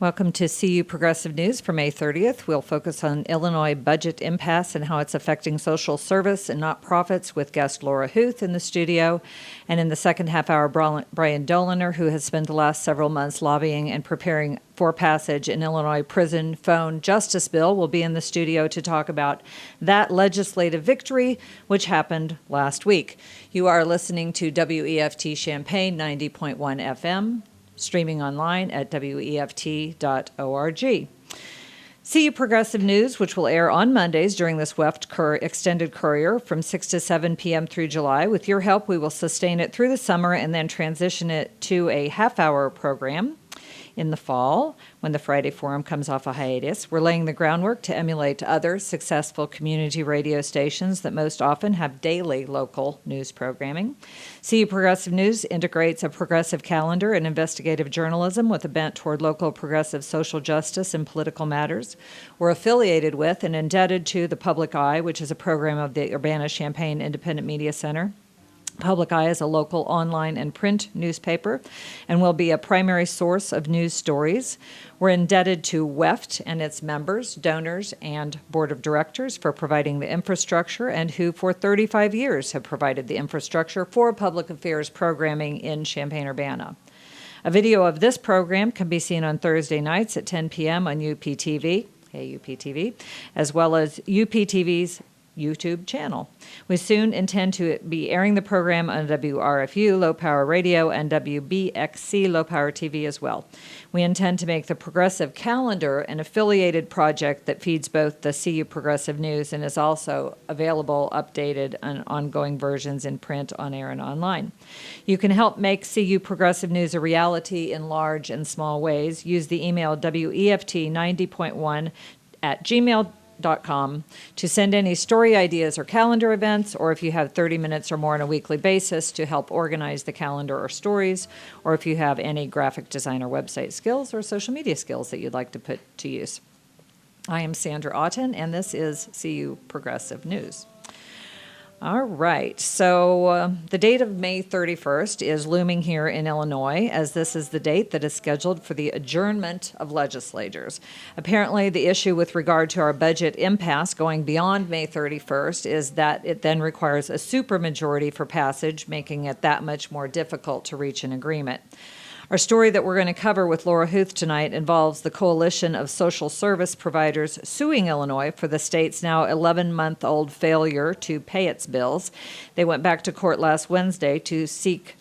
Welcome to CU Progressive News for May 30th. We'll focus on Illinois budget impasse and how it's affecting social service and not-profits with guest Laura Huth in the studio. And in the second half hour, Brian Dolinar, who has spent the last several months lobbying and preparing for passage an Illinois prison phone justice bill, will be in the studio to talk about that legislative victory, which happened last week. You are listening to WEFT Champaign 90.1 FM. Streaming online at weft.org. CU Progressive News, which will air on Mondays during this WEFT extended courier from 6 to 7 p.m. through July. With your help, we will sustain it through the summer and then transition it to a half-hour program in the fall when the Friday Forum comes off a hiatus. We're laying the groundwork to emulate other successful community radio stations that most often have daily local news programming. CU Progressive News integrates a progressive calendar and investigative journalism with a bent toward local progressive social justice and political matters. We're affiliated with and indebted to The Public Eye, which is a program of the Urbana-Champaign Independent Media Center. Public Eye is a local online and print newspaper and will be a primary source of news stories. We're indebted to WEFT and its members, donors, and board of directors for providing the infrastructure and who for 35 years have provided the infrastructure for public affairs programming in Champaign-Urbana. A video of this program can be seen on Thursday nights at 10 p.m. on UPTV, UPTV, as well as UPTV's YouTube channel. We soon intend to be airing the program on WRFU Low Power Radio and WBXC Low Power TV as well. We intend to make the Progressive Calendar an affiliated project that feeds both the CU Progressive News and is also available, updated, and ongoing versions in print, on air, and online. You can help make CU Progressive News a reality in large and small ways. Use the email WEFT90.1@gmail.com to send any story ideas or calendar events, or if you have 30 minutes or more on a weekly basis to help organize the calendar or stories, or if you have any graphic design or website skills or social media skills that you'd like to put to use. I am Sandra Ahten, and this is CU Progressive News. All right, so the date of May 31st is looming here in Illinois, as this is the date that is scheduled for the adjournment of legislatures. Apparently, the issue with regard to our budget impasse going beyond May 31st is that it then requires a supermajority for passage, making it that much more difficult to reach an agreement. Our story that we're going to cover with Laura Huth tonight involves the coalition of social service providers suing Illinois for the state's now 11-month-old failure to pay its bills. They went back to court last Wednesday to seek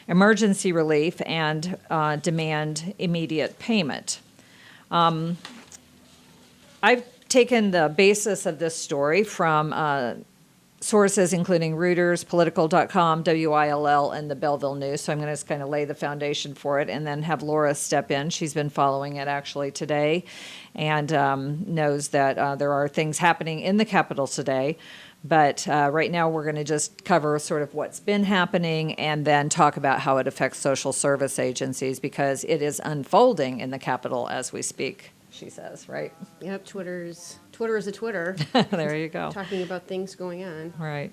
emergency relief and demand immediate payment. I've taken the basis of this story from sources including Reuters, Political.com, WILL, and the Belleville News. So I'm going to just kind of lay the foundation for it and then have Laura step in. She's been following it actually today and knows that there are things happening in the Capitol today. But right now we're going to just cover sort of what's been happening and then talk about how it affects social service agencies, because it is unfolding in the Capitol as we speak, she says, right? Yep, Twitter is a Twitter. There you go. Talking about things going on. Right.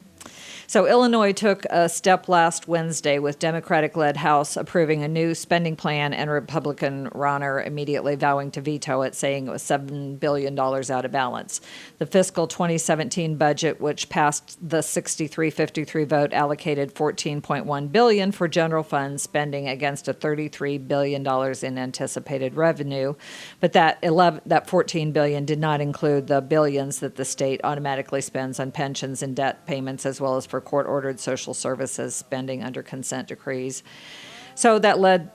So Illinois took a step last Wednesday with Democratic-led House approving a new spending plan and Republican Rauner immediately vowing to veto it, saying it was $7 billion out of balance. The fiscal 2017 budget, which passed the 63-53 vote, allocated $14.1 billion for general fund spending against a $33 billion in anticipated revenue. But that $14 billion did not include the billions that the state automatically spends on pensions and debt payments, as well as for court-ordered social services spending under consent decrees. So that led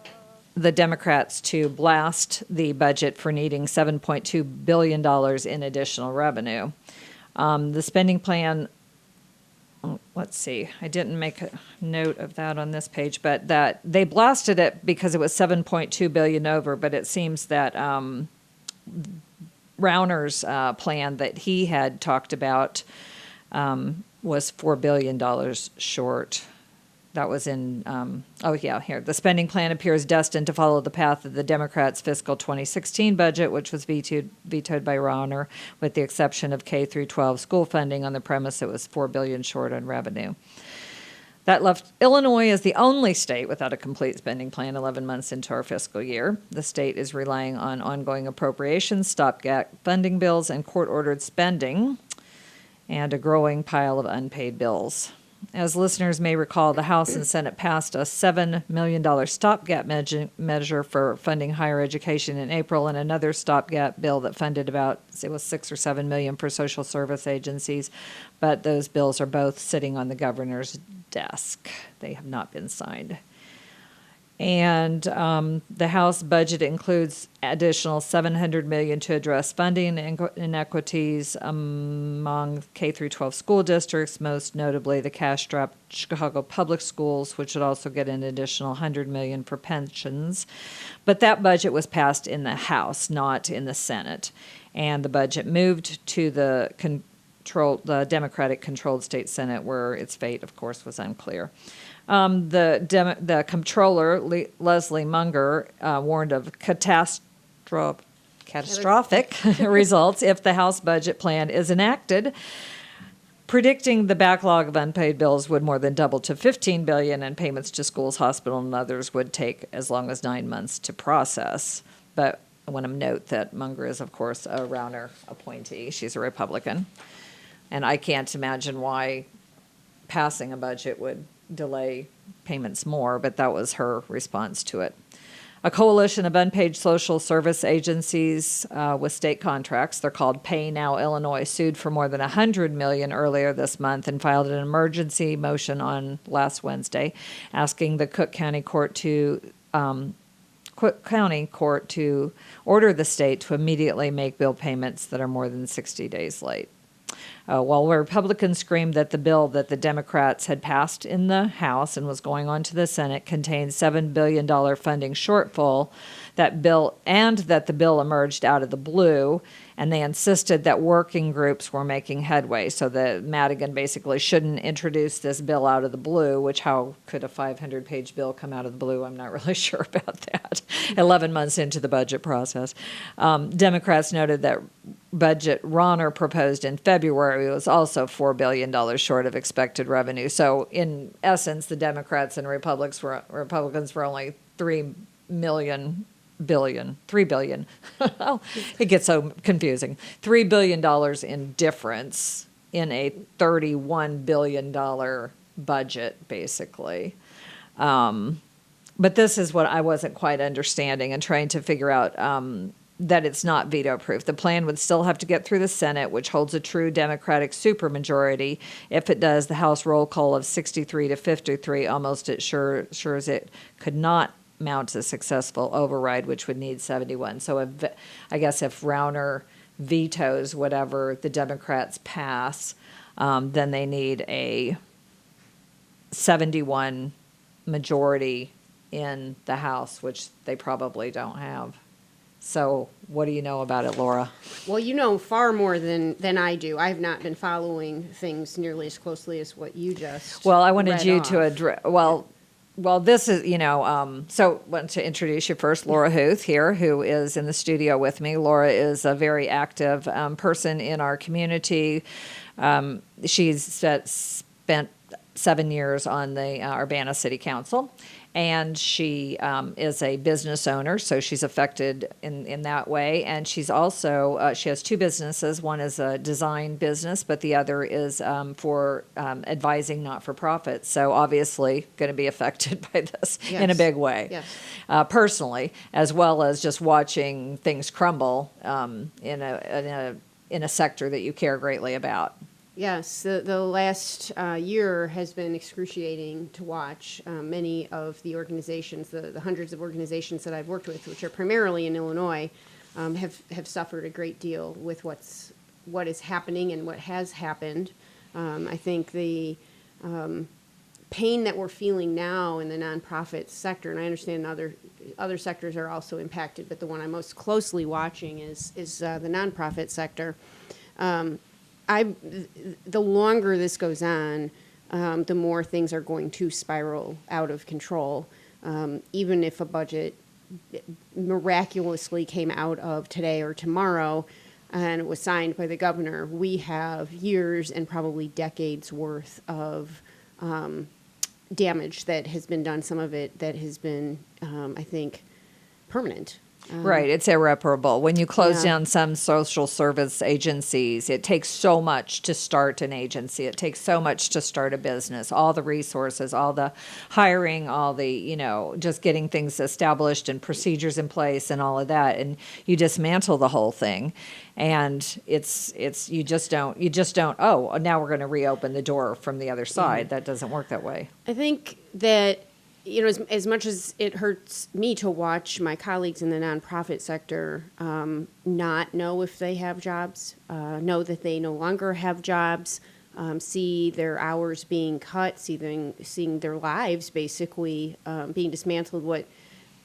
the Democrats to blast the budget for needing $7.2 billion in additional revenue. The spending plan, let's see, I didn't make a note of that on this page, but that they blasted it because it was $7.2 billion over, but it seems that Rauner's plan that he had talked about was $4 billion short. That was in, here. The spending plan appears destined to follow the path of the Democrats' fiscal 2016 budget, which was vetoed by Rauner, with the exception of K through 12 school funding on the premise it was $4 billion short on revenue. That left Illinois as the only state without a complete spending plan 11 months into our fiscal year. The state is relying on ongoing appropriations, stopgap funding bills, and court-ordered spending, and a growing pile of unpaid bills. As listeners may recall, the House and Senate passed a $7 million stopgap measure for funding higher education in April, and another stopgap bill that funded about, it was $6 or $7 million for social service agencies. But those bills are both sitting on the governor's desk. They have not been signed. And the House budget includes additional $700 million to address funding inequities among K through 12 school districts, most notably the cash-strapped Chicago Public Schools, which would also get an additional $100 million for pensions. But that budget was passed in the House, not in the Senate. And the budget moved to the Democratic-controlled state Senate, where its fate, of course, was unclear. The comptroller, Leslie Munger, warned of catastrophic results if the House budget plan is enacted, predicting the backlog of unpaid bills would more than double to $15 billion, and payments to schools, hospitals, and others would take as long as 9 months to process. But I want to note that Munger is, of course, a Rauner appointee. She's a Republican. And I can't imagine why passing a budget would delay payments more, but that was her response to it. A coalition of unpaid social service agencies with state contracts, they're called Pay Now Illinois, sued for more than $100 million earlier this month and filed an emergency motion on last Wednesday, asking the Cook County Court to order the state to immediately make bill payments that are more than 60 days late. While Republicans screamed that the bill that the Democrats had passed in the House and was going on to the Senate contained $7 billion funding shortfall, that the bill emerged out of the blue, and they insisted that working groups were making headway, so that Madigan basically shouldn't introduce this bill out of the blue, which how could a 500-page bill come out of the blue? I'm not really sure about that, 11 months into the budget process. Democrats noted that budget Rauner proposed in February was also $4 billion short of expected revenue. So in essence, the Democrats and Republicans were only $3 billion. Oh, it gets so confusing. $3 billion in difference in a $31 billion budget, basically. But this is what I wasn't quite understanding and trying to figure out that it's not veto-proof. The plan would still have to get through the Senate, which holds a true Democratic supermajority. If it does, the House roll call of 63 to 53 almost assures it could not mount a successful override, which would need 71. So I guess if Rauner vetoes whatever the Democrats pass, then they need a 71 majority in the House, which they probably don't have. So what do you know about it, Laura? Well, you know far more than I do. I have not been following things nearly as closely as what you just Well, I wanted read you off. to address, well, this is, so I want to introduce you first, Laura Huth here, who is in the studio with me. Laura is a very active person in our community. She's spent 7 years on the Urbana City Council, and she is a business owner, so she's affected in that way. And she's also, she has two businesses. One is a design business, but the other is for advising not-for-profits. So obviously going to be affected by this in a big way, Yes. Personally, as well as just watching things crumble in a sector that you care greatly about. Yes, the last year has been excruciating to watch. Many of the organizations, the hundreds of organizations that I've worked with, which are primarily in Illinois, have suffered a great deal with what is happening and what has happened. I think the pain that we're feeling now in the nonprofit sector, and I understand other sectors are also impacted, but the one I'm most closely watching is the nonprofit sector. The longer this goes on, the more things are going to spiral out of control. Even if a budget miraculously came out of today or tomorrow and it was signed by the governor, we have years and probably decades worth of damage that has been done, some of it that has been, I think, permanent. Right, it's irreparable. When you close Yeah. down some social service agencies, it takes so much to start an agency. It takes so much to start a business, all the resources, all the hiring, all the, just getting things established and procedures in place and all of that. And you dismantle the whole thing. And it's you just don't, oh, now we're going to reopen the door from the other side. That doesn't work that way. I think that, as much as it hurts me to watch my colleagues in the nonprofit sector not know if they have jobs, know that they no longer have jobs, see their hours being cut, seeing their lives basically being dismantled, what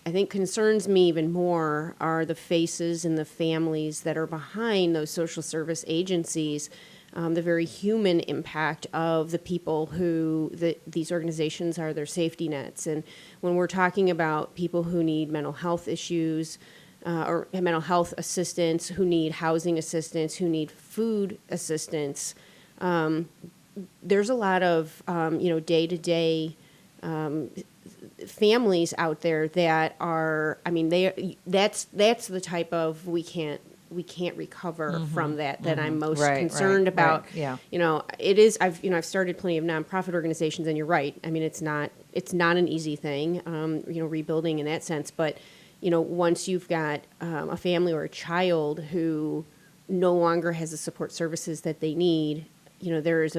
I think concerns me even more are the faces and the families that are behind those social service agencies, the very human impact of the people who these organizations are their safety nets. And when we're talking about people who need mental health issues or mental health assistance, who need housing assistance, who need food assistance, there's a lot of day-to-day families out there that are, that's the type of we can't recover from that I'm most concerned about. Right. Yeah. It is, I've started plenty of nonprofit organizations, and you're right. It's not an easy thing, rebuilding in that sense. But, once you've got a family or a child who no longer has the support services that they need, there's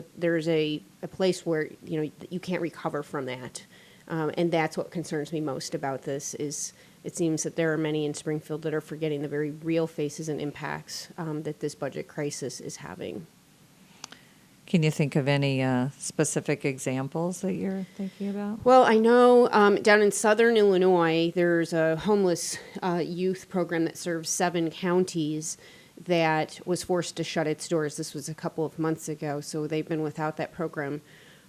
a place where, you can't recover from that. And that's what concerns me most about this is it seems that there are many in Springfield that are forgetting the very real faces and impacts that this budget crisis is having. Can you think of any specific examples that you're thinking about? Well, I know down in southern Illinois, there's a homeless youth program that serves 7 counties that was forced to shut its doors. This was a couple of months ago, so they've been without that program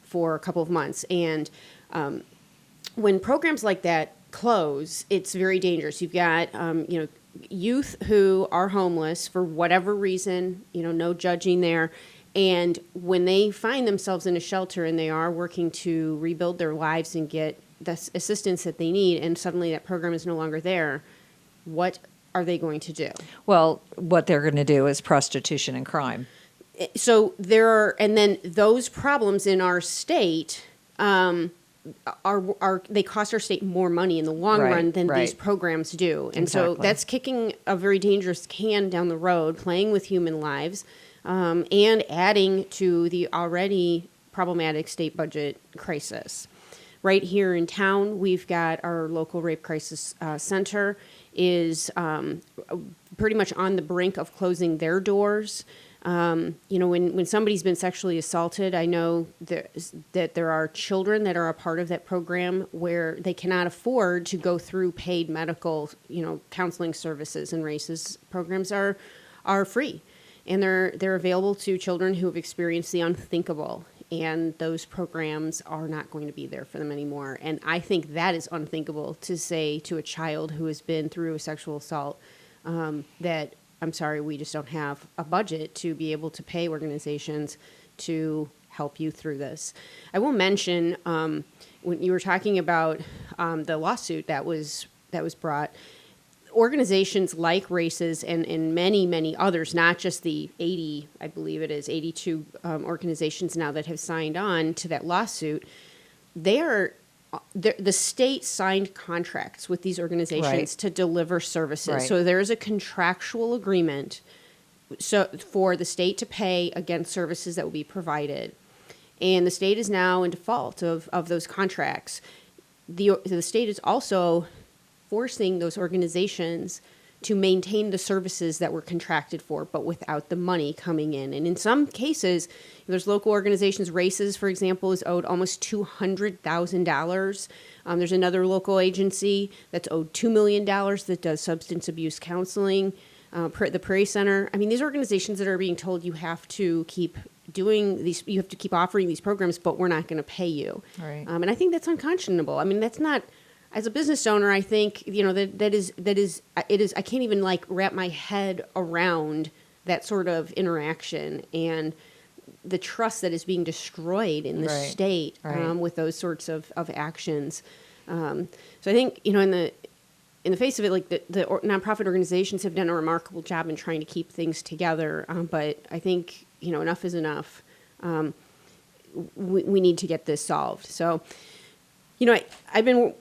for a couple of months. And when programs like that close, it's very dangerous. You've got, youth who are homeless for whatever reason, no judging there. And when they find themselves in a shelter and they are working to rebuild their lives and get the assistance that they need, and suddenly that program is no longer there, what are they going to do? Well, what they're going to do is prostitution and crime. So and then those problems in our state, they cost our state more money in the long run than these programs do. And so that's kicking a very dangerous can down the road, playing with human lives, and adding to the already problematic state budget crisis. Right here in town, we've got our local rape crisis center is pretty much on the brink of closing their doors. When somebody's been sexually assaulted, I know that there are children that are a part of that program where they cannot afford to go through paid medical, counseling services, and RACE's programs are free, and they're available to children who have experienced the unthinkable, and those programs are not going to be there for them anymore. And I think that is unthinkable to say to a child who has been through a sexual assault that, I'm sorry, we just don't have a budget to be able to pay organizations to help you through this. I will mention when you were talking about the lawsuit that was brought, organizations like RACES and many, many others, not just the 80, I believe it is 82 organizations now that have signed on to that lawsuit, the state signed contracts with these organizations to deliver services. Right. So there is a contractual agreement for the state to pay against services that will be provided. And the state is now in default of those contracts. The state is also forcing those organizations to maintain the services that were contracted for, but without the money coming in. And in some cases, there's local organizations. RACES, for example, is owed almost $200,000. There's another local agency that's owed $2 million that does substance abuse counseling. The Prairie Center. These organizations that are being told you have to keep doing these, you have to keep offering these programs, but we're not going to pay you. Right. And I think that's unconscionable. That's not. As a business owner, I think, that is, I can't even wrap my head around that sort of interaction. And the trust that is being destroyed in the Right. state Right. with those sorts of actions. So I think, in the face of it, like nonprofit organizations have done a remarkable job in trying to keep things together. But I think, enough is enough. We need to get this solved. So, I've been,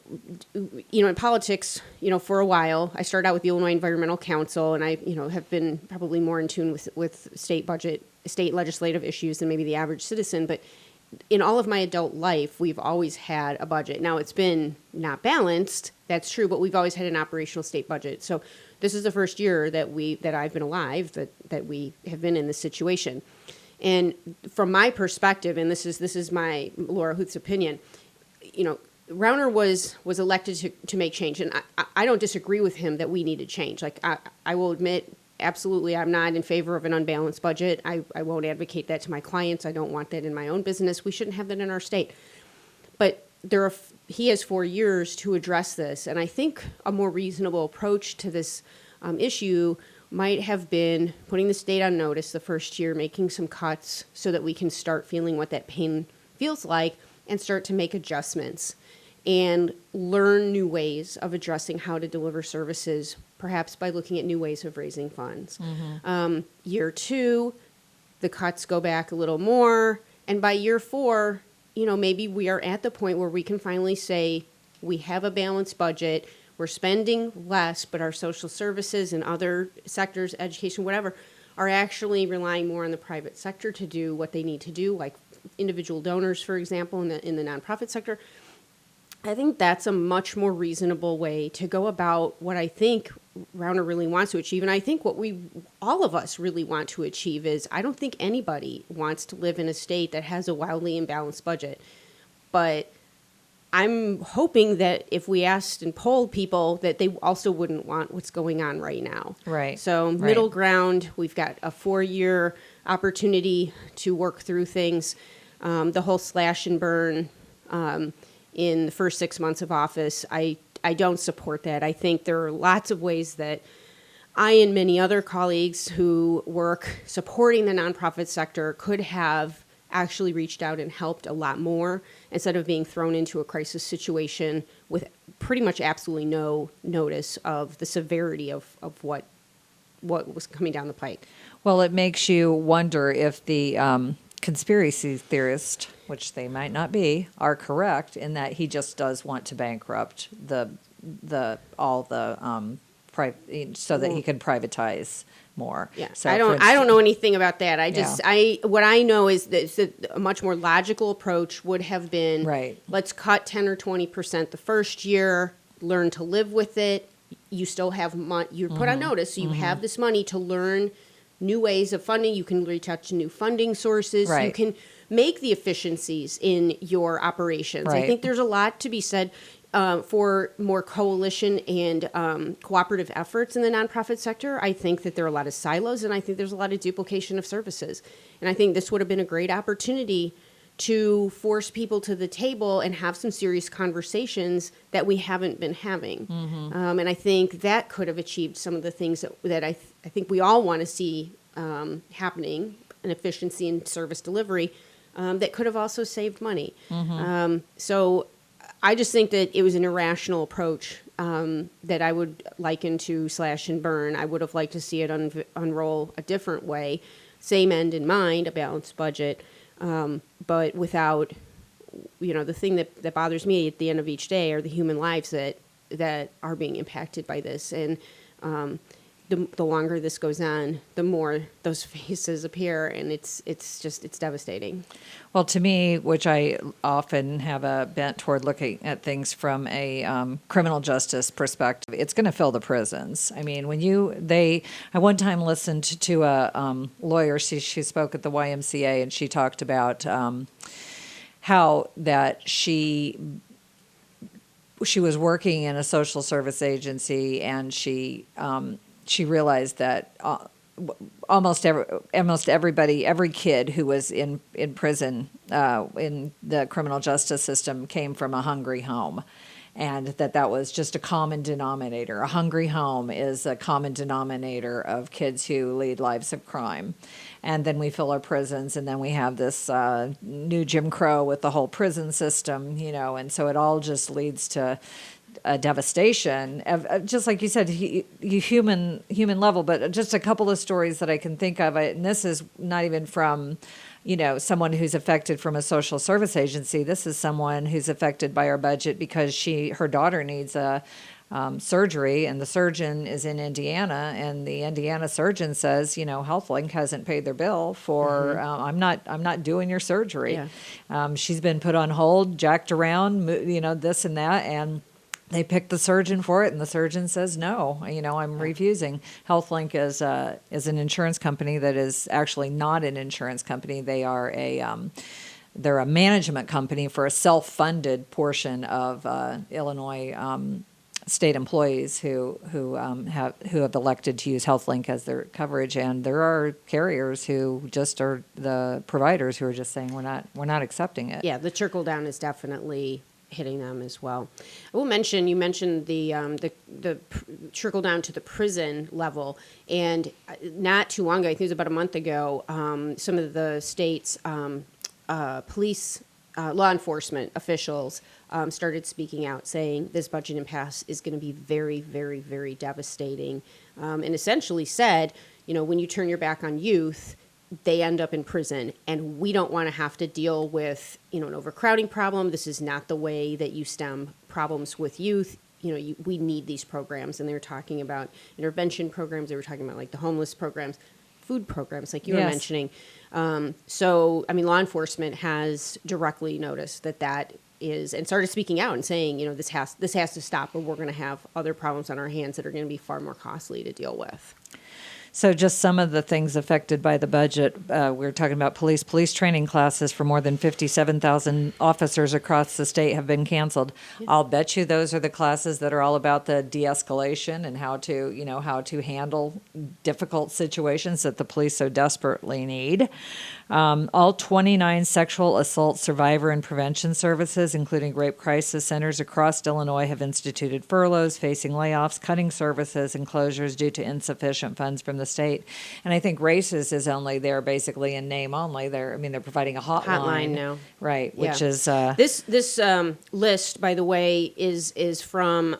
in politics, for a while. I started out with the Illinois Environmental Council, and I, have been probably more in tune with state legislative issues than maybe the average citizen. But in all of my adult life, we've always had a budget. Now, it's been not balanced, that's true, but we've always had an operational state budget. So this is the first year that I've been alive, that we have been in this situation. And from my perspective, and this is my Laura Huth's opinion, Rauner was elected to make change, and I don't disagree with him that we need to change. Like, I will admit, absolutely, I'm not in favor of an unbalanced budget. I won't advocate that to my clients. I don't want that in my own business. We shouldn't have that in our state. But he has 4 years to address this, and I think a more reasonable approach to this issue might have been putting the state on notice the first year, making some cuts so that we can start feeling what that pain feels like and start to make adjustments and learn new ways of addressing how to deliver services, perhaps by looking at new ways of raising funds. Year 2, the cuts go back a little more, and by year 4, maybe we are at the point where we can finally say we have a balanced budget, we're spending less, but our social services and other sectors, education, whatever, are actually relying more on the private sector to do what they need to do, like individual donors, for example, in the nonprofit sector. I think that's a much more reasonable way to go about what I think Rauner really wants to achieve. And I think what all of us really want to achieve is, I don't think anybody wants to live in a state that has a wildly imbalanced budget. But I'm hoping that if we asked and polled people, that they also wouldn't want what's going on right now. Right. So middle ground, we've got a 4-year opportunity to work through things. The whole slash and burn in the first 6 months of office, I don't support that. I think there are lots of ways that I and many other colleagues who work supporting the nonprofit sector could have actually reached out and helped a lot more instead of being thrown into a crisis situation with pretty much absolutely no notice of the severity of what was coming down the pike. Well, it makes you wonder if the conspiracy theorists, which they might not be, are correct in that he just does want to bankrupt so that he can privatize more. Yeah, So I don't know anything about that. What I know is that a much more logical approach would have been, Right. Let's cut 10 or 20% the first year, learn to live with it. You still have money. You're put on notice, so you have this money to learn new ways of funding. You can reach out to new funding sources. Right. You can make the efficiencies in your operations. Right. I think there's a lot to be said for more coalition and cooperative efforts in the nonprofit sector. I think that there are a lot of silos, and I think there's a lot of duplication of services. And I think this would have been a great opportunity to force people to the table and have some serious conversations that we haven't been having. And I think that could have achieved some of the things that I think we all want to see happening, an efficiency in service delivery, that could have also saved money. So I just think that it was an irrational approach that I would liken to slash and burn. I would have liked to see it unroll a different way, same end in mind, a balanced budget, but without, the thing that bothers me at the end of each day are the human lives that are being impacted by this. And the longer this goes on, the more those faces appear, and it's devastating. Well, to me, which I often have a bent toward looking at things from a criminal justice perspective, it's going to fill the prisons. I mean, I one time listened to a lawyer. She spoke at the YMCA, and she talked about how that she was working in a social service agency, and she realized that almost everybody, every kid who was in prison in the criminal justice system came from a hungry home. and that was just a common denominator. A hungry home is a common denominator of kids who lead lives of crime. And then we fill our prisons, and then we have this new Jim Crow with the whole prison system, and so it all just leads to a devastation of just like you said, human level. But just a couple of stories that I can think of, and this is not even from someone who's affected from a social service agency. This is someone who's affected by our budget because her daughter needs a surgery, and the surgeon is in Indiana, and the Indiana surgeon says, HealthLink hasn't paid their bill for, I'm not doing your surgery. Yeah. She's been put on hold, jacked around, this and that, and they picked the surgeon for it, and the surgeon says, no, I'm refusing. HealthLink is an insurance company that is actually not an insurance company. They are they're a management company for a self-funded portion of Illinois state employees who have elected to use HealthLink as their coverage, and there are carriers who just are the providers who are just saying we're not accepting it. Yeah, the trickle down is definitely hitting them as well. I will mention, you mentioned the trickle down to the prison level, and not too long ago, I think it was about a month ago, some of the state's police, law enforcement officials started speaking out, saying this budget impasse is going to be very, very, very devastating, and essentially said, when you turn your back on youth, they end up in prison, and we don't want to have to deal with, an overcrowding problem. This is not the way that you stem problems with youth. We need these programs. And they were talking about intervention programs. They were talking about like the homeless programs, food programs, like you were mentioning. So, law enforcement has directly noticed that is, and started speaking out and saying, this has to stop, or we're going to have other problems on our hands that are going to be far more costly to deal with. So just some of the things affected by the budget. We're talking about police training classes for more than 57,000 officers across the state have been canceled. Yeah. I'll bet you those are the classes that are all about the de-escalation and how to handle difficult situations that the police so desperately need. All 29 sexual assault survivor and prevention services, including rape crisis centers across Illinois, have instituted furloughs, facing layoffs, cutting services, and closures due to insufficient funds from the state. And I think RACES is only there basically in name only. They're providing a hotline now, right? Which is this list, by the way, is from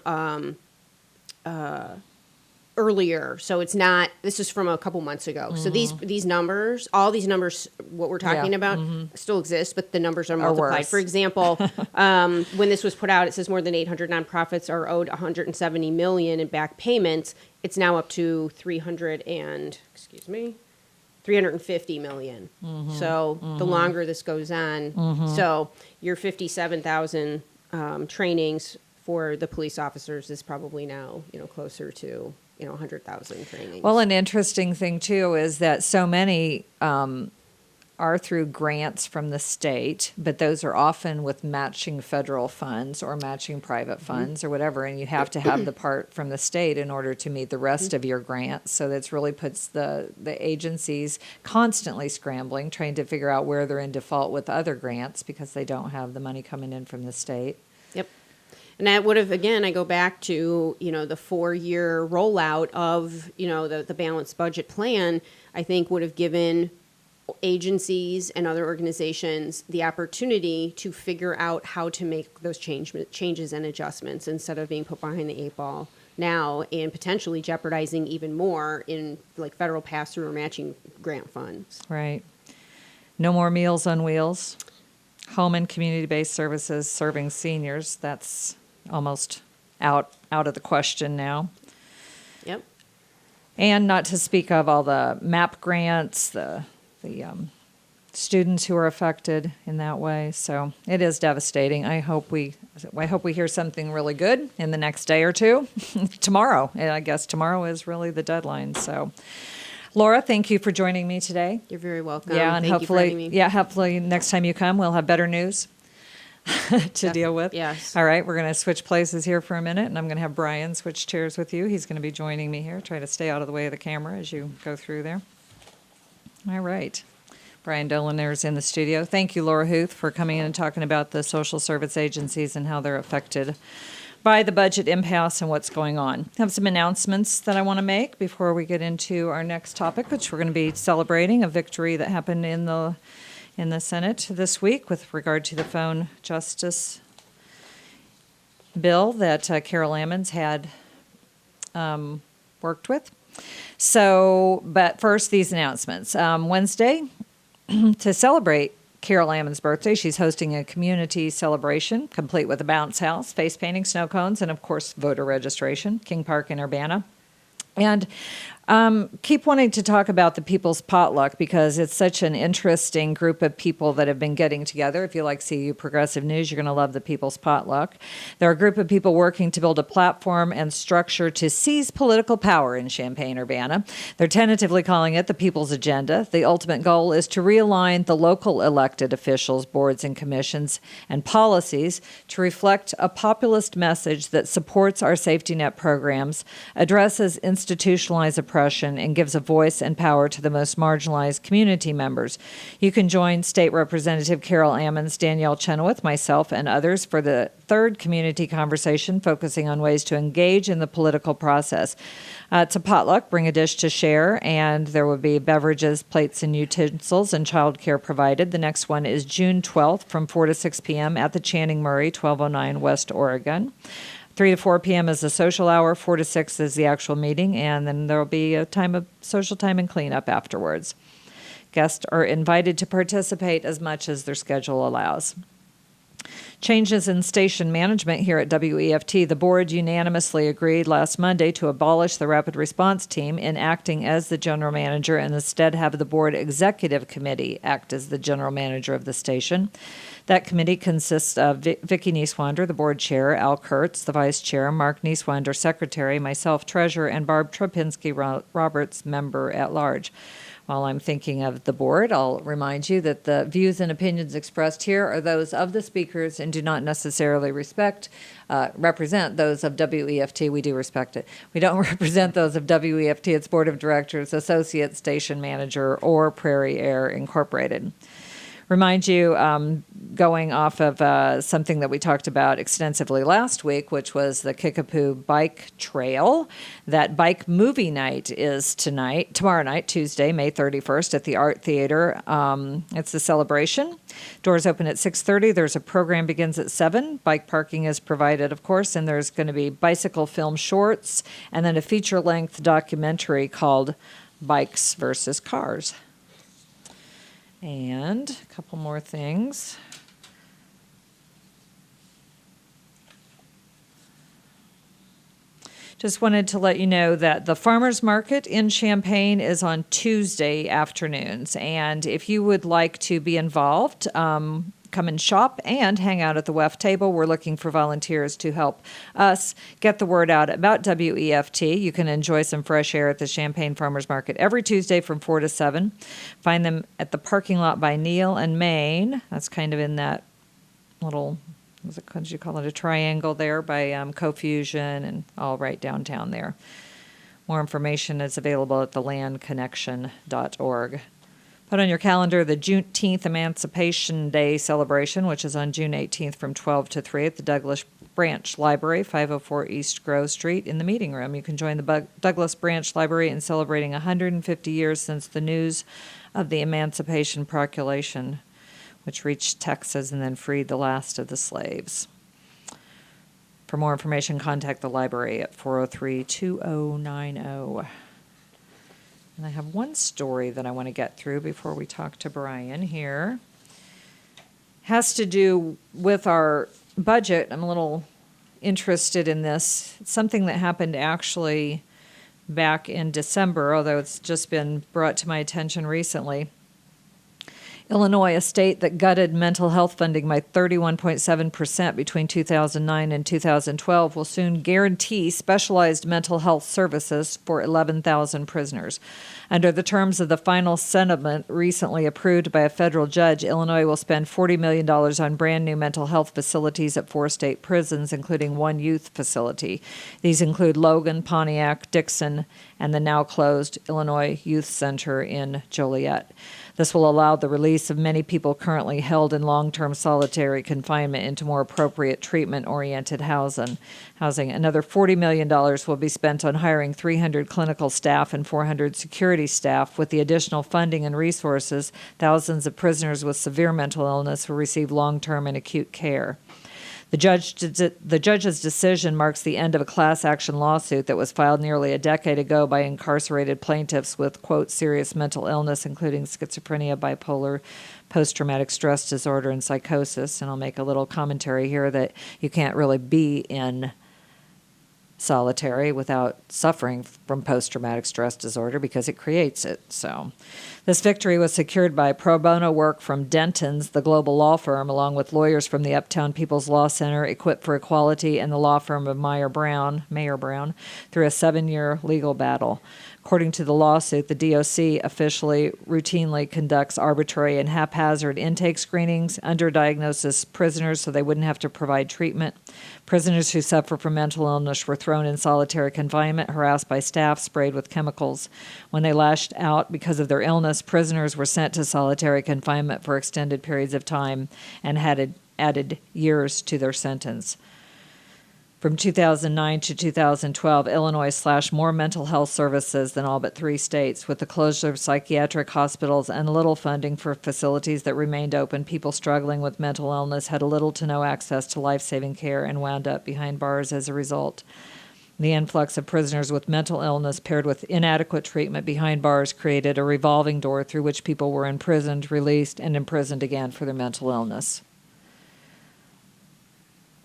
earlier, so it's not. This is from a couple months ago. Mm-hmm. So these numbers, all these numbers, what we're talking about, still exist, but the numbers are multiplied. Worse. For example, when this was put out, it says more than 800 nonprofits are owed $170 million in back payments. It's now up to 350 million. So the longer this goes on, so your 57,000 trainings for the police officers is probably now closer to 100,000 trainings. Well, an interesting thing too is that so many are through grants from the state, but those are often with matching federal funds or matching private funds or whatever, and you have to have the part from the state in order to meet the rest of your grants. So that's really puts the agencies constantly scrambling, trying to figure out where they're in default with other grants because they don't have the money coming in from the state. Yep. And that would have, again, I go back to, the 4-year rollout of, the balanced budget plan, I think would have given agencies and other organizations the opportunity to figure out how to make those changes and adjustments instead of being put behind the 8 ball now and potentially jeopardizing even more in like federal pass-through or matching grant funds. Right. No more Meals on Wheels. Home and community-based services serving seniors. That's almost out of the question now. Yep. And not to speak of all the MAP grants, the students who are affected in that way. So it is devastating. I hope we hear something really good in the next day or two. Tomorrow. And I guess tomorrow is really the deadline. So Laura, thank you for joining me today. You're very welcome. Yeah, and thank you for having me. hopefully next time you come, we'll have better news to deal with. Yes. All right, we're going to switch places here for a minute, and I'm going to have Brian switch chairs with you. He's going to be joining me here. Try to stay out of the way of the camera as you go through there. All right. Brian Dolinar is in the studio. Thank you, Laura Huth, for coming in and talking about the social service agencies and how they're affected by the budget impasse and what's going on. I have some announcements that I want to make before we get into our next topic, which we're going to be celebrating a victory that happened in the Senate this week with regard to the phone justice bill that Carol Ammons had worked with. So, but first, these announcements. Wednesday, to celebrate Carol Ammons' birthday, she's hosting a community celebration, complete with a bounce house, face painting, snow cones, and of course, voter registration, King Park in Urbana. And keep wanting to talk about the People's Potluck because it's such an interesting group of people that have been getting together. If you like CU Progressive News, you're going to love the People's Potluck. They're a group of people working to build a platform and structure to seize political power in Champaign-Urbana. They're tentatively calling it the People's Agenda. The ultimate goal is to realign the local elected officials, boards, and commissions and policies to reflect a populist message that supports our safety net programs, addresses institutionalized oppression, and gives a voice and power to the most marginalized community members. You can join State Representative Carol Ammons, Danielle Chenoweth, myself, and others for the third community conversation focusing on ways to engage in the political process. It's a potluck, bring a dish to share, and there will be beverages, plates, and utensils, and childcare provided. The next one is June 12th from 4 to 6 p.m. at the Channing Murray, 1209 West Oregon. 3 to 4 p.m. is the social hour, 4 to 6 is the actual meeting, and then there will be a time of social time and cleanup afterwards. Guests are invited to participate as much as their schedule allows. Changes in station management here at WEFT. The board unanimously agreed last Monday to abolish the rapid response team in acting as the general manager and instead have the board executive committee act as the general manager of the station. That committee consists of Vicki Nieswander, the board chair, Al Kurtz, the vice chair, Mark Nieswander, secretary, myself, treasurer, and Barb Tropinski Roberts, member at large. While I'm thinking of the board, I'll remind you that the views and opinions expressed here are those of the speakers and do not necessarily represent those of WEFT. We do respect it. We don't represent those of WEFT, its board of directors, associate station manager, or Prairie Air Incorporated. Remind you, going off of something that we talked about extensively last week, which was the Kickapoo Bike Trail, that bike movie night is tomorrow night, Tuesday, May 31st at the Art Theater. It's a celebration. Doors open at 6:30. There's a program begins at 7. Bike parking is provided, of course, and there's going to be bicycle film shorts and then a feature-length documentary called Bikes versus Cars. And a couple more things. Just wanted to let you know that the farmers market in Champaign is on Tuesday afternoons. And if you would like to be involved, come and shop and hang out at the WEF table. We're looking for volunteers to help us get the word out about WEFT. You can enjoy some fresh air at the Champaign Farmers Market every Tuesday from 4 to 7. Find them at the parking lot by Neal and Main. That's kind of in that little, what did you call it, a triangle there by Cofusion and all right downtown there. More information is available at thelandconnection.org. Put on your calendar the Juneteenth Emancipation Day celebration, which is on June 18th from 12 to 3 at the Douglas Branch Library, 504 East Grove Street in the meeting room. You can join the Douglas Branch Library in celebrating 150 years since the news of the Emancipation Proclamation, which reached Texas and then freed the last of the slaves. For more information, contact the library at 403-2090. And I have one story that I want to get through before we talk to Brian here. Has to do with our budget. I'm a little interested in this. It's something that happened actually back in December, although it's just been brought to my attention recently. Illinois, a state that gutted mental health funding by 31.7% between 2009 and 2012, will soon guarantee specialized mental health services for 11,000 prisoners. Under the terms of the final settlement recently approved by a federal judge, Illinois will spend $40 million on brand new mental health facilities at 4 state prisons, including 1 youth facility. These include Logan, Pontiac, Dixon, and the now closed Illinois Youth Center in Joliet. This will allow the release release of many people currently held in long-term solitary confinement into more appropriate treatment-oriented housing. Another $40 million will be spent on hiring 300 clinical staff and 400 security staff. With the additional funding and resources, thousands of prisoners with severe mental illness will receive long-term and acute care. The judge's decision marks the end of a class action lawsuit that was filed nearly a decade ago by incarcerated plaintiffs with, quote, serious mental illness, including schizophrenia, bipolar, post-traumatic stress disorder, and psychosis. And I'll make a little commentary here that you can't really be in solitary without suffering from post-traumatic stress disorder because it creates it. So this victory was secured by pro bono work from Denton's, the global law firm, along with lawyers from the Uptown People's Law Center, Equip for Equality, and the law firm of Mayer Brown, through a 7-year legal battle. According to the lawsuit, the DOC officially routinely conducts arbitrary and haphazard intake screenings, underdiagnoses prisoners so they wouldn't have to provide treatment. Prisoners who suffer from mental illness were thrown in solitary confinement, harassed by staff, sprayed with chemicals. When they lashed out because of their illness, prisoners were sent to solitary confinement for extended periods of time and had added years to their sentence. From 2009 to 2012, Illinois slashed more mental health services than all but 3 states. With the closure of psychiatric hospitals and little funding for facilities that remained open, people struggling with mental illness had little to no access to life-saving care and wound up behind bars as a result. The influx of prisoners with mental illness paired with inadequate treatment behind bars created a revolving door through which people were imprisoned, released, and imprisoned again for their mental illness.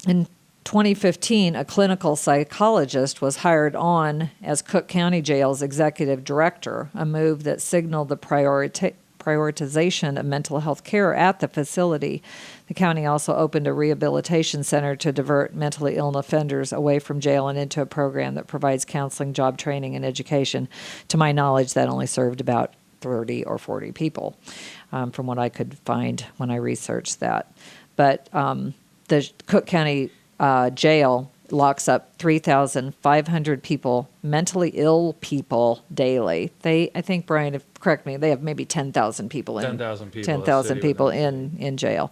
In 2015, a clinical psychologist was hired on as Cook County Jail's executive director, a move that signaled the prioritization of mental health care at the facility. The county also opened a rehabilitation center to divert mentally ill offenders away from jail and into a program that provides counseling, job training, and education. To my knowledge, that only served about 30 or 40 people, from what I could find when I researched that. But the Cook County jail locks up 3,500 people, mentally ill people daily. I think, Brian, correct me, they have maybe 10,000 people in 10,000 people in jail.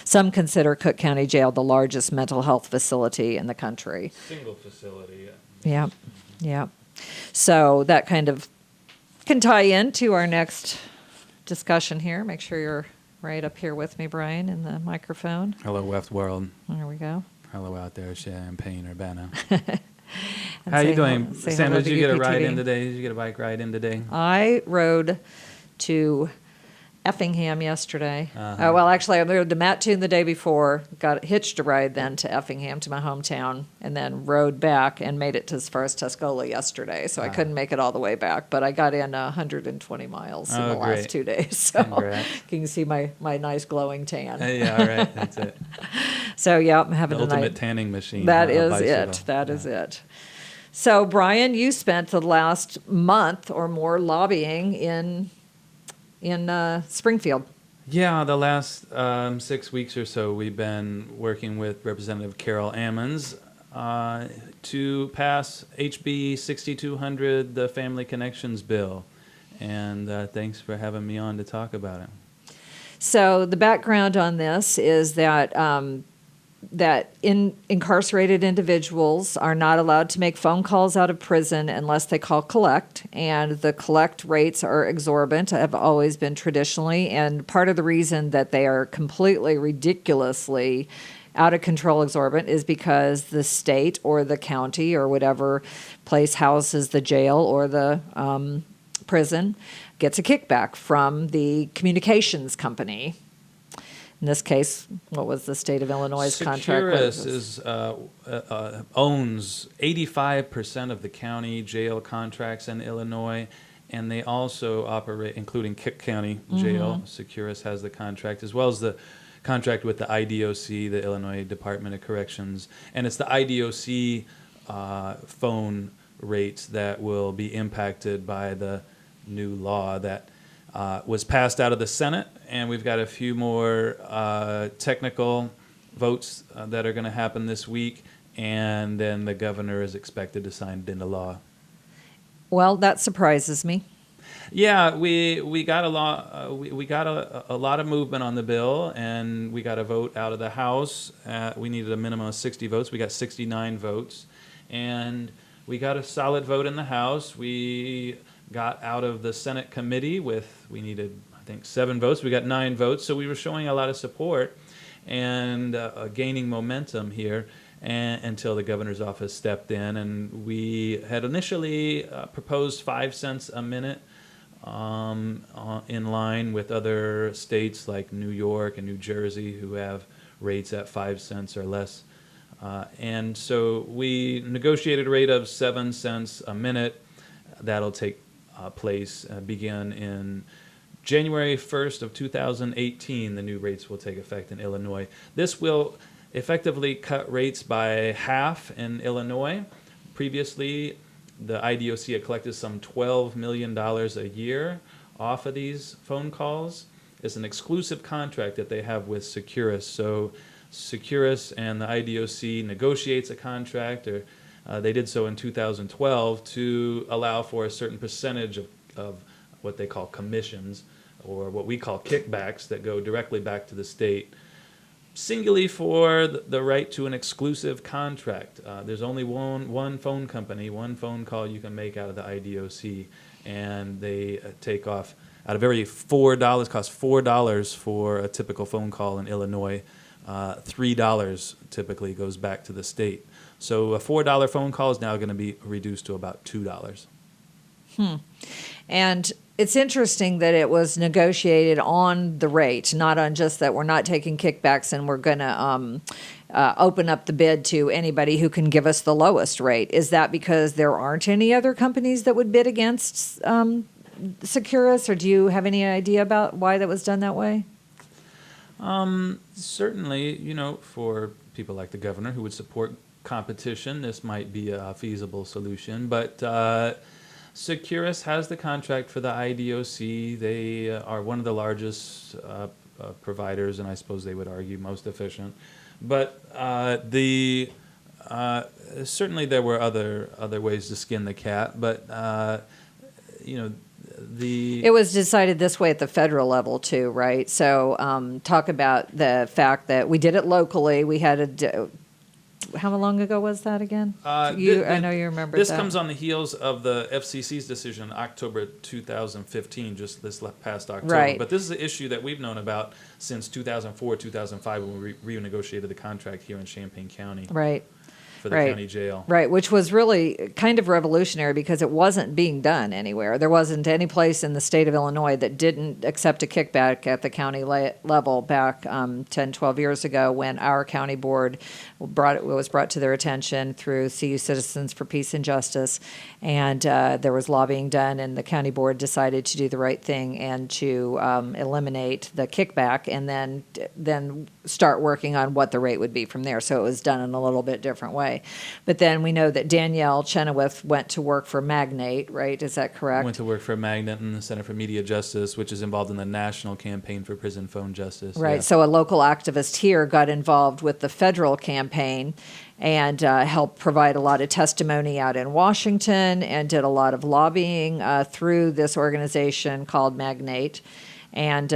Some consider Cook County Jail the largest mental health facility in the country. Single facility, yeah. Yeah. So that kind of can tie into our next discussion here. Make sure you're right up here with me, Brian, in the microphone. Hello, West World. There we go. Hello out there, Champaign, Urbana. And How you say doing, say Sandra? hello Did to you get a ride UPTV. in today? Did you get a bike ride in today? I rode to Effingham yesterday. Uh-huh. Well, actually, I rode to Mattoon the day before, got hitched a ride then to Effingham, to my hometown, and then rode back and made it to as far as Tuscola yesterday. So I couldn't make it all the way back, but I got in 120 miles in the great. last 2 days. So Congrats. you can see my nice glowing tan. Yeah, all right, that's it. So yeah, I'm The having a ultimate nice. tanning machine. That on a is bicycle. it. That is it. So, Brian, you spent the last month or more lobbying in Springfield. Yeah, the last 6 weeks or so, we've been working with Representative Carol Ammons to pass HB 6200, the Family Connections Bill. And thanks for having me on to talk about it. So the background on this is that incarcerated individuals are not allowed to make phone calls out of prison unless they call collect, and the collect rates are exorbitant, have always been traditionally, and part of the reason that they are completely ridiculously out of control exorbitant is because the state or the county or whatever place houses the jail or the prison gets a kickback from the communications company. In this case, what was the state of Illinois' contract? Securus owns 85% of the county jail contracts in Illinois, and they also operate, including Cook County Jail. Securus has the contract, as well as the contract with the IDOC, the Illinois Department of Corrections. And it's the IDOC phone rates that will be impacted by the new law that was passed out of the Senate, and we've got a few more technical votes that are going to happen this week, and then the governor is expected to sign it into law. Well, that surprises me. Yeah, we got a lot we got a lot of movement on the bill, and we got a vote out of the House. We needed a minimum of 60 votes. We got 69 votes, and we got a solid vote in the House. We got out of the Senate committee we needed, I think, 7 votes. We got 9 votes, so we were showing a lot of support and gaining momentum here. Until the governor's office stepped in, and we had initially proposed 5 cents a minute, in line with other states like New York and New Jersey, who have rates at 5 cents or less. And so we negotiated a rate of 7 cents a minute. That'll take place, begin in January 1st of 2018. The new rates will take effect in Illinois. This will effectively cut rates by half in Illinois. Previously, the IDOC had collected some $12 million a year off of these phone calls. It's an exclusive contract that they have with Securus. So Securus and the IDOC negotiates a contract, or they did so in 2012, to allow for a certain percentage of what they call commissions, or what we call kickbacks, that go directly back to the state, singly for the right to an exclusive contract. There's only one phone company, one phone call you can make out of the IDOC, and they take off out of every $4, costs $4 for a typical phone call in Illinois. $3 typically goes back to the state. So a $4 phone call is now going to be reduced to about $2. And it's interesting that it was negotiated on the rate, not on just that we're not taking kickbacks and we're going to open up the bid to anybody who can give us the lowest rate. Is that because there aren't any other companies that would bid against Securus, or do you have any idea about why that was done that way? Certainly, for people like the governor who would support competition, this might be a feasible solution. But Securus has the contract for the IDOC. They are one of the largest providers, and I suppose they would argue most efficient. But certainly there were other ways to skin the cat. But it was decided this way at the federal level too, right? So talk about the fact that we did it locally. We had how long ago was that again? I know you remember this that. This comes on the heels of the FCC's decision in October 2015, just this past October. Right. But this is an issue that we've known about since 2004, 2005, when we renegotiated the contract here in Champaign County. Right. For the county jail. Right, which was really kind of revolutionary because it wasn't being done anywhere. There wasn't any place in the state of Illinois that didn't accept a kickback at the county level back 10, 12 years ago, when our county board was brought to their attention through CU Citizens for Peace and Justice. And there was lobbying done, and the county board decided to do the right thing and to eliminate the kickback, and then start working on what the rate would be from there. So it was done in a little bit different way. But then we know that Danielle Chenoweth went to work for Magnate, right? Is that correct? Went to work for Magnate and the Center for Media Justice, which is involved in the national campaign for prison phone justice. Right. Yeah. So a local activist here got involved with the federal campaign and helped provide a lot of testimony out in Washington, and did a lot of lobbying through this organization called Magnate. And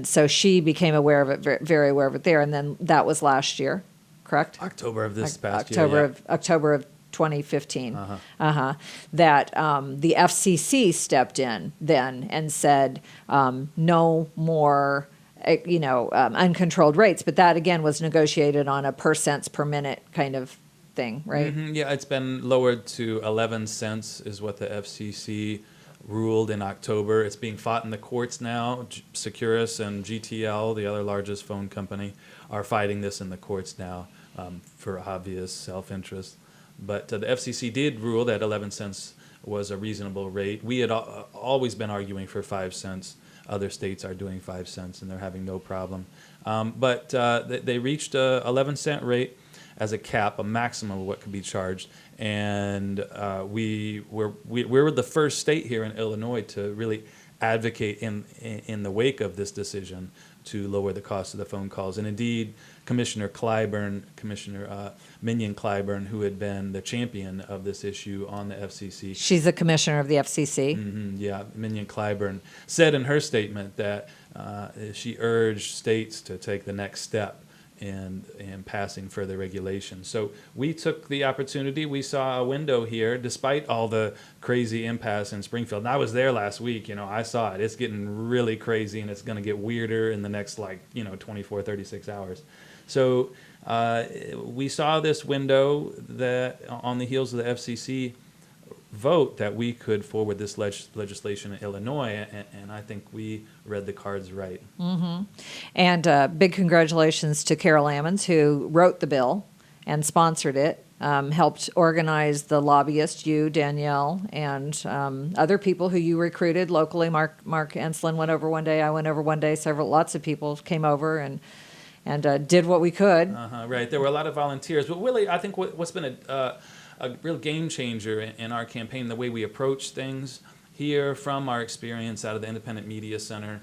so she became aware of it, very aware of it there. And then that was last year, correct? October of this past year. October of 2015. That the FCC stepped in then and said no more uncontrolled rates. But that, again, was negotiated on a per cents per minute kind of thing, right? Mm-hmm. Yeah, it's been lowered to 11 cents is what the FCC ruled in October. It's being fought in the courts now. Securus and GTL, the other largest phone company, are fighting this in the courts now for obvious self-interest. But the FCC did rule that 11 cents was a reasonable rate. We had always been arguing for 5 cents. Other states are doing 5 cents, and they're having no problem. But they reached a 11-cent rate as a cap, a maximum of what could be charged. And we were the first state here in Illinois to really advocate in the wake of this decision to lower the cost of the phone calls. And indeed, Commissioner Minion Clyburn, who had been the champion of this issue on the FCC. She's the commissioner of the FCC. Yeah, Minion Clyburn said in her statement that she urged states to take the next step in passing further regulation. So we took the opportunity. We saw a window here, despite all the crazy impasse in Springfield. And I was there last week. I saw it. It's getting really crazy, and it's going to get weirder in the next 24, 36 hours. So we saw this window that on the heels of the FCC vote that we could forward this legislation in Illinois, and I think we read the cards right. Mm-hmm. And big congratulations to Carol Ammons, who wrote the bill and sponsored it, helped organize the lobbyists, you, Danielle, and other people who you recruited locally. Mark Enslin went over one day, I went over one day, lots of people came over and did what we could. Right, there were a lot of volunteers, but really I think what's been a real game changer in our campaign, the way we approach things here from our experience out of the Independent Media Center,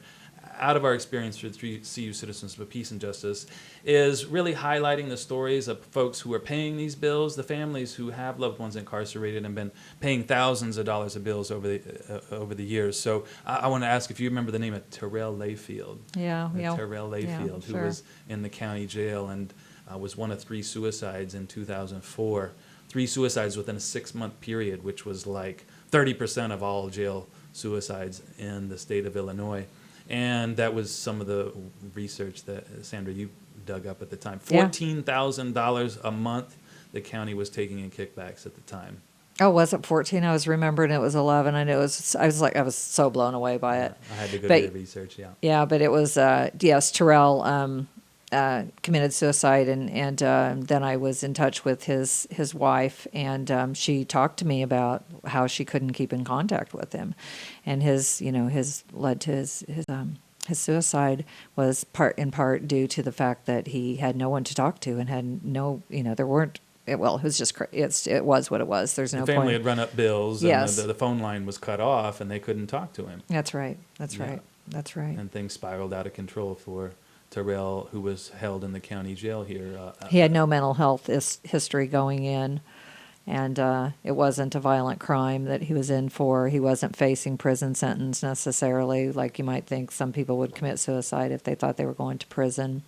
out of our experience with CU Citizens for Peace and Justice, is really highlighting the stories of folks who are paying these bills, the families who have loved ones incarcerated and been paying thousands of dollars of bills over the years. So I want to ask if you remember the name of Terrell Layfield. Yeah. Terrell Layfield, sure. who was in the county jail and was one of 3 suicides in 2004. 3 suicides within a 6-month period, which was like 30% of all jail suicides in the state of Illinois. And that was some of the research that, Sandra, you dug up at the time. $14,000 a month the county was taking in kickbacks at the time. Oh, was it 14? I was remembering it was 11. I know I was so blown away by it. I had to go do the research, yeah. Yeah, but it was, yes, Terrell committed suicide, and then I was in touch with his wife, and she talked to me about how she couldn't keep in contact with him, and his led to his suicide was in part due to the fact that he had no one to talk to and had no, there weren't. It was just it was what it was. There's no The family point. had run up bills, Yes. and the phone line was cut off, and they couldn't talk to him. That's right. Yeah. That's right. And things spiraled out of control for Terrell, who was held in the county jail here. He had no mental health history going in, and it wasn't a violent crime that he was in for. He wasn't facing prison sentence necessarily, like you might think some people would commit suicide if they thought they were going to prison.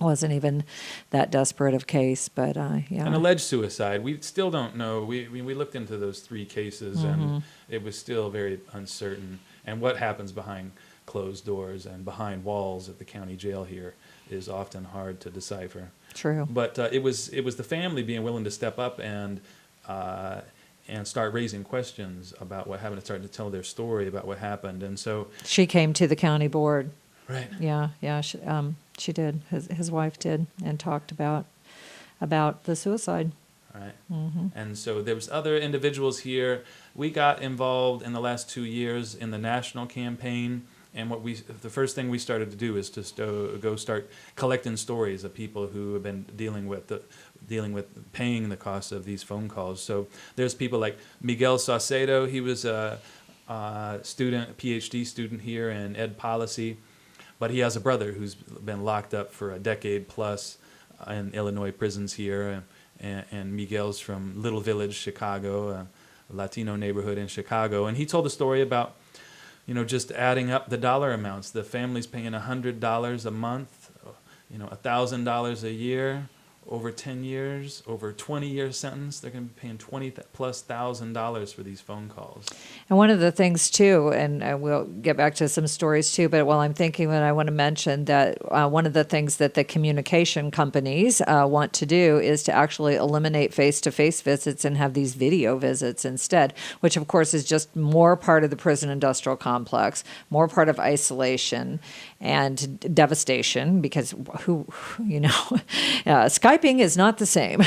Wasn't even that desperate of case, but yeah. An alleged suicide. We still don't know. We looked into those 3 cases, and it was still very uncertain. And what happens behind closed doors and behind walls at the county jail here is often hard to decipher. True. But it was the family being willing to step up and start raising questions about what happened, and starting to tell their story about what happened. And so She came to the county board. right. Yeah. She did. His wife did, and talked about the suicide. Right. And so there was other individuals here. We got involved in the last 2 years in the national campaign, and the first thing we started to do is to go start collecting stories of people who have been dealing with paying the cost of these phone calls. So there's people like Miguel Saucedo. He was a PhD student here in ed policy, but he has a brother who's been locked up for a decade plus in Illinois prisons here. And Miguel's from Little Village, Chicago, a Latino neighborhood in Chicago. And he told a story about, just adding up the dollar amounts. The family's paying $100 a month, $1,000 a year, over 10 years, over a 20-year sentence. They're going to be paying $20,000+ for these phone calls. And one of the things, too, and we'll get back to some stories, too, but while I'm thinking, I want to mention that one of the things that the communication companies want to do is to actually eliminate face-to-face visits and have these video visits instead, which, of course, is just more part of the prison industrial complex, more part of isolation and devastation, because Skyping is not the same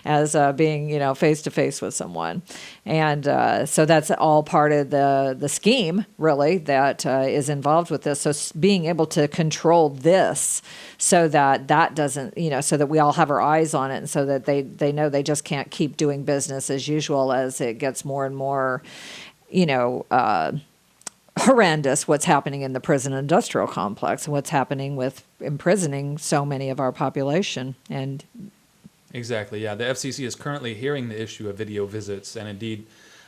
as being, face-to-face with someone. And so that's all part of the scheme, really, that is involved with this. So being able to control this so that doesn't, so that we all have our eyes on it, and so that they know they just can't keep doing business as usual as it gets more and more, horrendous what's happening in the prison industrial complex and what's happening with imprisoning so many of our population. And Exactly, yeah. The FCC is currently hearing the issue of video visits, and indeed,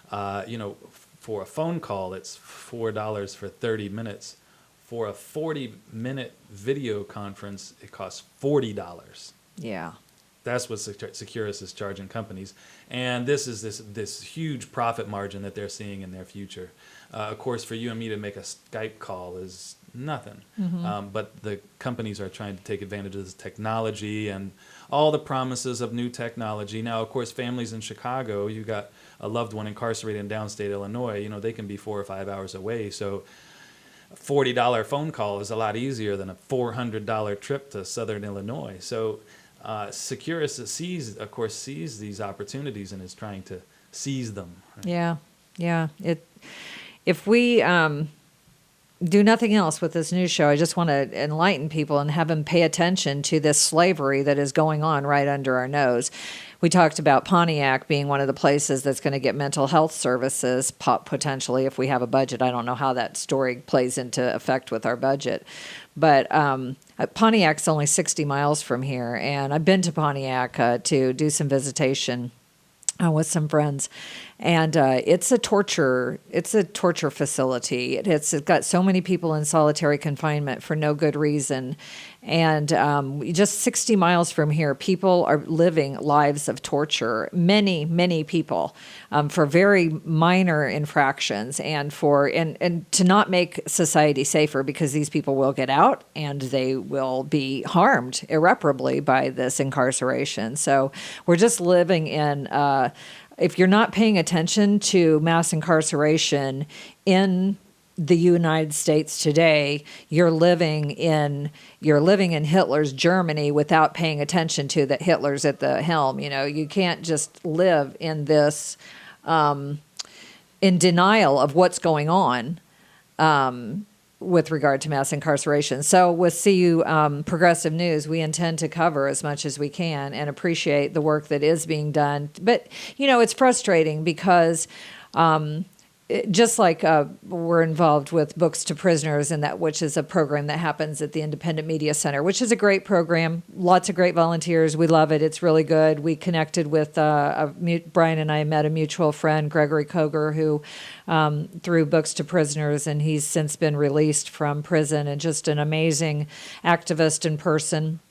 for a phone call, it's $4 for 30 minutes. For a 40-minute video conference, it costs $40. yeah, That's what Securus is charging companies, and this is this huge profit margin that they're seeing in their future. Of course, for you and me to make a Skype call is nothing, but the companies are trying to take advantage of this technology and all the promises of new technology. Now, of course, families in Chicago, you got a loved one incarcerated in downstate Illinois. They can be 4 or 5 hours away, so a $40 phone call is a lot easier than a $400 trip to Southern Illinois. So Securus sees these opportunities and is trying to seize them. Right? yeah. If we do nothing else with this news show, I just want to enlighten people and have them pay attention to this slavery that is going on right under our nose. We talked about Pontiac being one of the places that's going to get mental health services potentially if we have a budget. I don't know how that story plays into effect with our budget. But Pontiac's only 60 miles from here, and I've been to Pontiac to do some visitation with some friends, and it's a torture facility. It's got so many people in solitary confinement for no good reason, and just 60 miles from here, people are living lives of torture. Many people for very minor infractions, and to not make society safer, because these people will get out and they will be harmed irreparably by this incarceration. So we're just living in. If you're not paying attention to mass incarceration in the United States today, you're living in Hitler's Germany without paying attention to that Hitler's at the helm. You can't just live in this in denial of what's going on with regard to mass incarceration. So with CU Progressive News, we intend to cover as much as we can and appreciate the work that is being done. But, it's frustrating because just like we're involved with Books to Prisoners, and which is a program that happens at the Independent Media Center, which is a great program. Lots of great volunteers. We love it. It's really good. We connected with Brian and I met a mutual friend, Gregory Koger, who through Books to Prisoners, and he's since been released from prison, and just an amazing activist and person.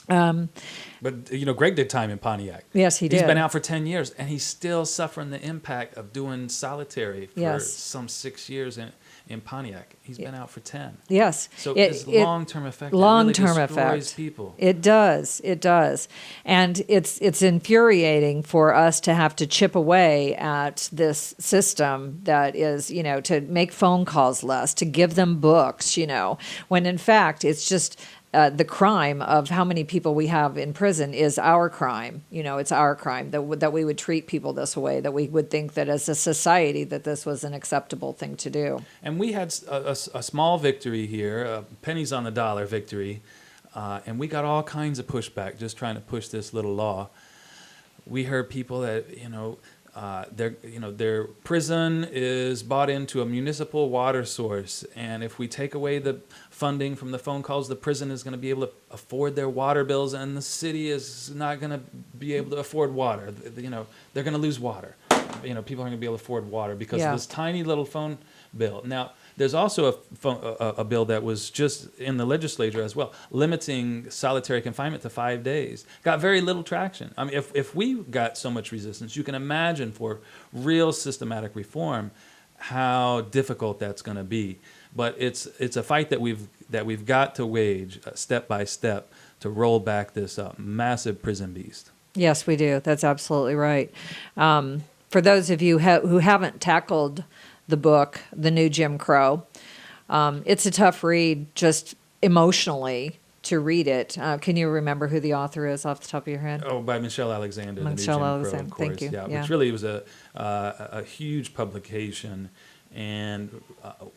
But, Greg did time in Pontiac. Yes, he did. He's been out for 10 years, and he's still suffering the impact of doing solitary for some 6 years in Pontiac. He's been out for 10. Yes. So it's long-term effect. Long-term really effect. destroys people. It does. And it's infuriating for us to have to chip away at this system that is, to make phone calls less, to give them books, when in fact it's just the crime of how many people we have in prison is our crime. It's our crime that we would treat people this way, that we would think that as a society that this was an acceptable thing to do. And we had a small victory here, pennies on the dollar victory, and we got all kinds of pushback just trying to push this little law. We heard people that, their prison is bought into a municipal water source, and if we take away the funding from the phone calls, the prison is going to be able to afford their water bills, and the city is not going to be able to afford water. They're going to lose water. People aren't going to be able to afford water because of this tiny little phone bill. Now, there's also a bill that was just in the legislature as well, limiting solitary confinement to 5 days. Got very little traction. I mean, if we got so much resistance, you can imagine for real systematic reform how difficult that's going to be. But it's a fight that we've got to wage step by step to roll back this massive prison beast. Yes, we do. That's absolutely right. For those of you who haven't tackled the book, The New Jim Crow, it's a tough read just emotionally to read it. Can you remember who the author is off the top of your head? Oh, by Michelle Alexander, The New Jim Crow, of course. Thank you. Yeah, which really was a huge publication and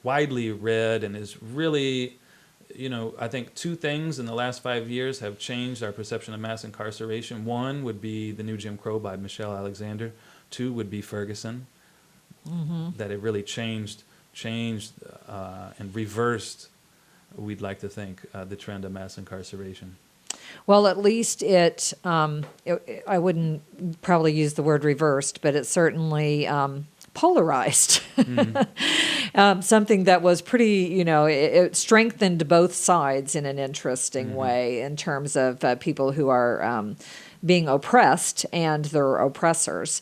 widely read, and is really, I think two things in the last 5 years have changed our perception of mass incarceration. One would be The New Jim Crow by Michelle Alexander. Two would be Ferguson. Mm-hmm. That it really changed changed and reversed, we'd like to think, the trend of mass incarceration. Well, at least I wouldn't probably use the word reversed, but it certainly polarized. Something that was pretty, it strengthened both sides in an interesting way in terms of people who are being oppressed and their oppressors.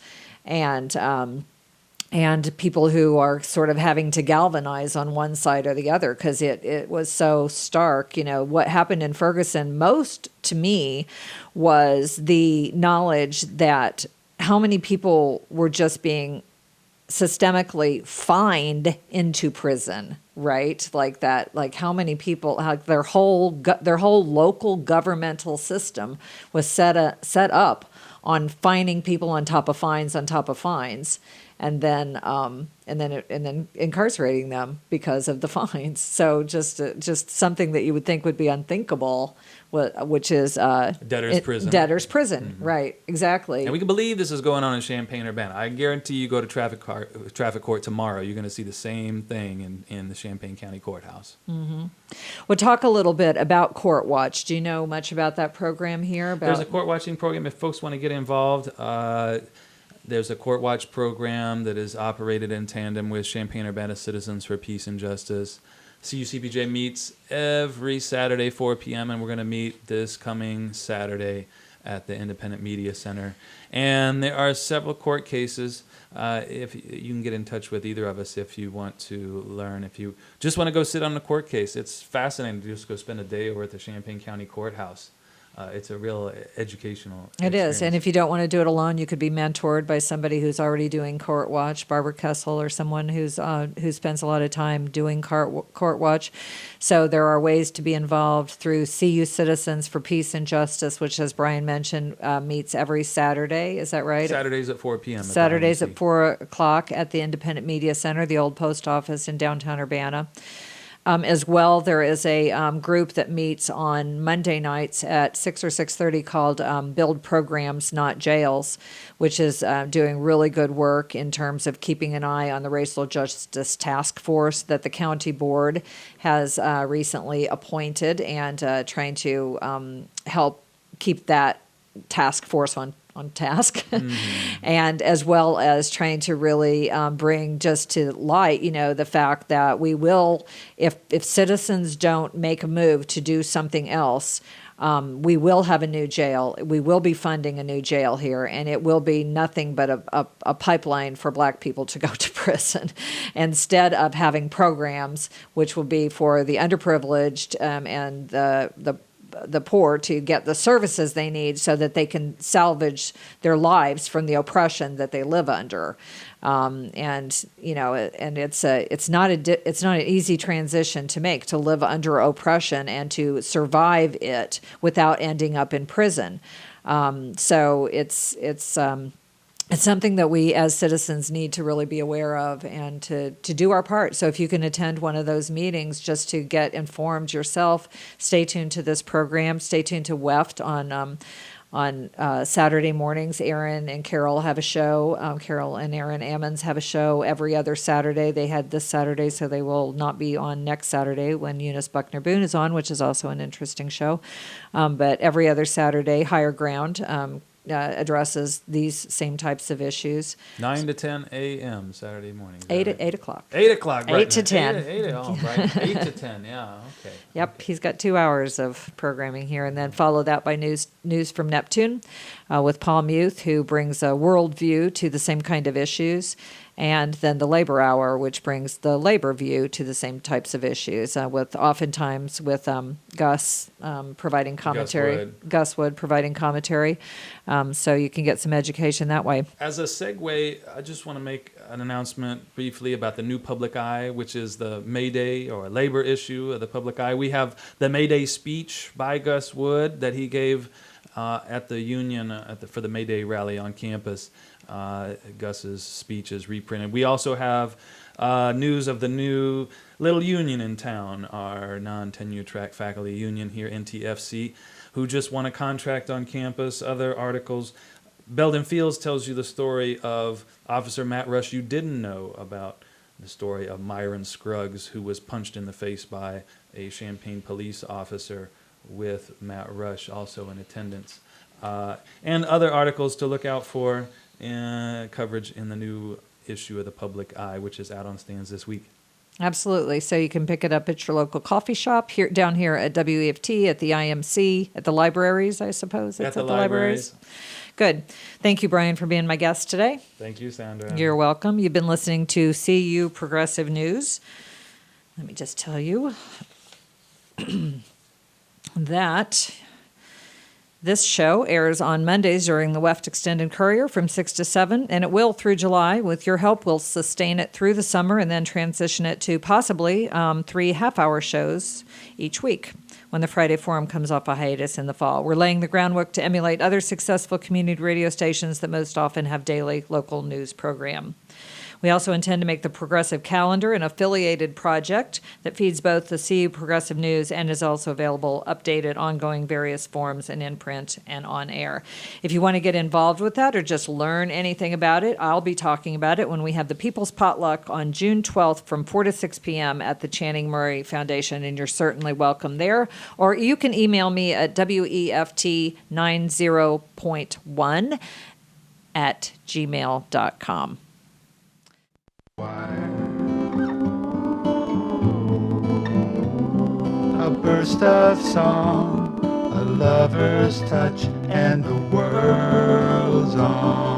And people who are sort of having to galvanize on one side or the other because it was so stark. What happened in Ferguson most to me was the knowledge that how many people were just being systemically fined into prison, right? Like that, like how many people, like their whole local governmental system was set up on fining people on top of fines on top of fines, and then incarcerating them because of the fines. So just something that you would think would be unthinkable, which is debtor's prison. Debtor's prison, right? Exactly. And we can believe this is going on in Champaign-Urbana. I guarantee you go to traffic court tomorrow, you're going to see the same thing in the Champaign County Courthouse. We'll talk a little bit about Court Watch. Do you know much about that program here? There's a court watching program if folks want to get involved. There's a Court Watch program that is operated in tandem with Champaign-Urbana Citizens for Peace and Justice. CUCPJ meets every Saturday, 4 p.m., and we're going to meet this coming Saturday at the Independent Media Center. And there are several court cases. If you can get in touch with either of us if you want to learn. If you just want to go sit on a court case, it's fascinating to just go spend a day over at the Champaign County Courthouse. It's a real educational It is. And if you don't want to do it alone, you could be mentored by somebody who's already doing Court Watch, Barbara Kessel, or someone who spends a lot of time doing Court Watch. So there are ways to be involved through CU Citizens for Peace and Justice, which, as Brian mentioned, meets every Saturday. Is that right? Saturdays at 4 p.m. Saturdays at 4 o'clock at the Independent Media Center, the old post office in downtown Urbana. As well, there is a group that meets on Monday nights at 6 or 6:30 called Build Programs, Not Jails, which is doing really good work in terms of keeping an eye on the Racial Justice Task Force that the county board has recently appointed, and trying to help keep that task force on task, and as well as trying to really bring just to light, the fact that we will, if citizens don't make a move to do something else, we will have a new jail. We will be funding a new jail here, and it will be nothing but a pipeline for Black people to go to prison, instead of having programs which will be for the underprivileged and the poor to get the services they need so that they can salvage their lives from the oppression that they live under. And it's not an easy transition to make, to live under oppression and to survive it without ending up in prison. So it's something that we as citizens need to really be aware of and to do our part. So if you can attend one of those meetings just to get informed yourself, stay tuned to this program. Stay tuned to WEFT on Saturday mornings. Aaron and Carol have a show. Carol and Aaron Ammons have a show every other Saturday. They had this Saturday, so they will not be on next Saturday when Eunice Buckner Boone is on, which is also an interesting show. But every other Saturday, Higher Ground addresses these same types of issues. 9 to 10 a.m. Saturday morning. 8 o'clock. 8 o'clock. Right 8 to 10. 8 to 10. Yeah. Okay. Yep, Okay. he's got 2 hours of programming here, and then follow that by news from Neptune with Paul Huth, who brings a worldview to the same kind of issues, and then the Labor Hour, which brings the labor view to the same types of issues, oftentimes with Gus providing commentary. Gus Wood providing commentary, so you can get some education that way. As a segue, I just want to make an announcement briefly about the new Public Eye, which is the May Day or labor issue of the Public Eye. We have the May Day speech by Gus Wood that he gave at the union for the May Day rally on campus. Gus's speech is reprinted. We also have news of the new little union in town, our non-tenure track faculty union here, NTFC, who just won a contract on campus. Other articles. Belden Fields tells you the story of Officer Matt Rush you didn't know about the story of Myron Scruggs, who was punched in the face by a Champaign police officer, with Matt Rush also in attendance. And other articles to look out for, coverage in the new issue of the Public Eye, which is out on stands this week. Absolutely. So you can pick it up at your local coffee shop, here down here at WEFT, at the IMC, at the libraries, I suppose. At the libraries. Good. Thank you, Brian, for being my guest today. Thank you, Sandra. You're welcome. You've been listening to CU Progressive News. Let me just tell you that this show airs on Mondays during the Weft Extended Courier from 6 to 7, and it will through July. With your help, we'll sustain it through the summer and then transition it to possibly 3 half-hour shows each week when the Friday Forum comes off a hiatus in the fall. We're laying the groundwork to emulate other successful community radio stations that most often have daily local news program. We also intend to make the Progressive Calendar an affiliated project that feeds both the CU Progressive News and is also available updated, ongoing, various forms and in print and on air. If you want to get involved with that or just learn anything about it, I'll be talking about it when we have the People's Potluck on June 12th from 4 to 6 p.m. at the Channing Murray Foundation, and you're certainly welcome there. Or you can email me at weft90.1 at gmail.com. A burst of song, a lover's touch, and the world's on.